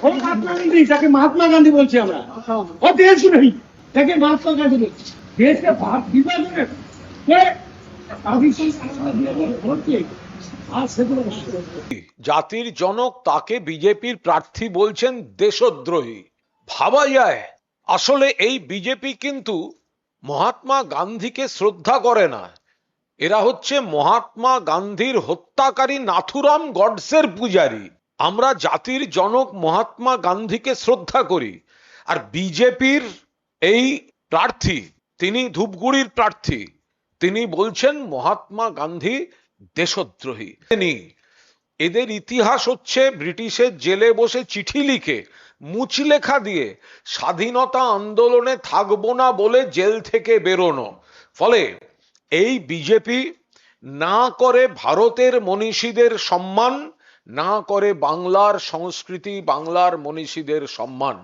ও মহাত্মা গান্ধী, যাকে মহাত্মা গান্ধী বলছি আমরা, ও দেশদ্রোহী, তাকে মহাত্মা গান্ধী বলছি। দেশকে বিভাজনের জাতির জনক তাকে বিজেপির প্রার্থী বলছেন দেশদ্রোহী। ভাবা যায় আসলে এই বিজেপি কিন্তু মহাত্মা গান্ধীকে শ্রদ্ধা করে না। এরা হচ্ছে মহাত্মা গান্ধীর হত্যাকারী নাথুরাম গডসের পূজারী। আমরা জাতির জনক মহাত্মা গান্ধীকে শ্রদ্ধা করি, আর বিজেপির এই প্রার্থী, তিনি ধূপগুড়ির প্রার্থী, তিনি বলছেন মহাত্মা গান্ধী দেশদ্রোহী। এদের ইতিহাস হচ্ছে ব্রিটিশের জেলে বসে চিঠি লিখে, মুচলেখা দিয়ে স্বাধীনতা আন্দোলনে থাকবো না বলে জেল থেকে বেরোনো। ফলে এই বিজেপি না করে ভারতের মনীষীদের সম্মান, না করে বাংলার সংস্কৃতি, বাংলার মনীষীদের সম্মান।